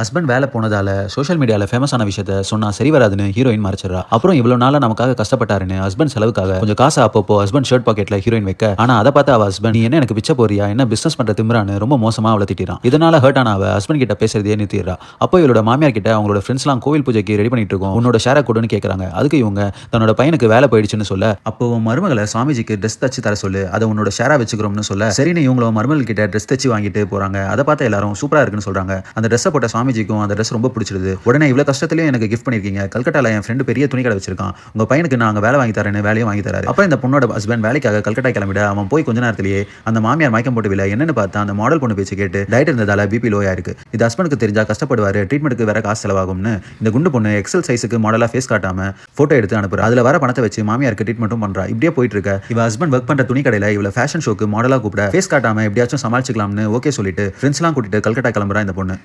Husband வேலை போனதால social மீடியால ஃபேமஸான விஷயத்த சொன்னா சரி வராதுன்னு ஹீரோயின் மறைச்சிடறா. அப்புறம் இவ்வளவு நாளா நமக்காக கஷ்டப்பட்டாருன்னு ஹஸ்பண்ட் செலவுக்காக கொஞ்சம் காசு அப்பப்போ ஹஸ்பண்ட் ஷர்ட் பாக்கெட்ல ஹீரோயின் வைக்க, ஆனா அதை பார்த்து அவ ஹஸ்பண்ட் நீ என்ன எனக்கு பிச்சை போறியா, என்ன பிசினஸ் பண்ற திமிரான்னு ரொம்ப மோசமா அவளை திட்டிறான். இதனால ஹர்ட் ஆன அவ ஹஸ்பண்ட் கிட்ட பேசுறதே நிறுத்திடுறா. அப்போ இவளோட மாமியார் கிட்ட அவங்களோட ஃப்ரெண்ட்ஸ்லாம் கோவில் பூஜைக்கு ரெடி பண்ணிட்டு இருக்கோம், உன்னோட ஷேரை கொடுன்னு கேட்கறாங்க. அதுக்கு இவங்க தன்னோட பையனுக்கு வேலை போயிடுச்சுன்னு சொல்ல, அப்போ மருமகளை சுவாமிஜிக்கு ட்ரெஸ் தச்சு தர சொல்லு, அதை உன்னோட ஷேரா வச்சுக்கிறோம்னு சொல்ல, சரின்னு இவங்கள மருமகள் கிட்ட ட்ரெஸ் தச்சு வாங்கிட்டு போறாங்க. அதை பார்த்து எல்லாரும் சூப்பரா இருக்குன்னு சொல்றாங்க. அந்த ட்ரெஸ் போட்ட சுவாமிஜிக்கும் அந்த ட்ரெஸ் ரொம்ப பிடிச்சிருது. உடனே இவ்வளவு கஷ்டத்திலயும் எனக்கு கிஃப்ட் பண்ணிருக்கீங்க, கல்கட்டால என் ஃப்ரெண்டு பெரிய துணி கடை வச்சிருக்கான், உங்க பையனுக்கு நான் அங்க வேலை வாங்கி தரேன்னு வேலையும் வாங்கி தராரு. அப்ப இந்த பொண்ணோட ஹஸ்பண்ட் வேலைக்காக கல்கட்டா கிளம்பிட, அவன் போய் கொஞ்ச நேரத்திலேயே அந்த மாமியார் மயக்கம் போட்டு வில என்னன்னு பார்த்தா அந்த மாடல் பொண்ணு பேச்சு கேட்டு டயட் இருந்ததால பிபி லோயா இருக்கு. இது ஹஸ்பண்டுக்கு தெரிஞ்சா கஷ்டப்படுவாரு, ட்ரீட்மெண்ட்டுக்கு வேற காசு செலவாகும்னு இந்த குண்டு பொண்ணு எக்ஸல் சைஸுக்கு மாடலா ஃபேஸ் காட்டாம போட்டோ எடுத்து அனுப்புறா. அதுல வர பணத்தை வச்சு மாமியாருக்கு ட்ரீட்மெண்ட்டும் பண்றா. இப்படியே போயிட்டு இருக்க இவ ஹஸ்பண்ட் ஒர்க் பண்ற துணி கடையில இவள ஃபேஷன் ஷோக்கு மாடலா கூப்பிட ஃபேஸ் காட்டாம எப்படியாச்சும் சமாளிச்சுக்கலாம்னு ஓகே சொல்லிட்டு ஃப்ரெண்ட்ஸ்லாம் கூட்டிட்டு கல்கட்டா கிளம்புறா இந்த பொண்ணு.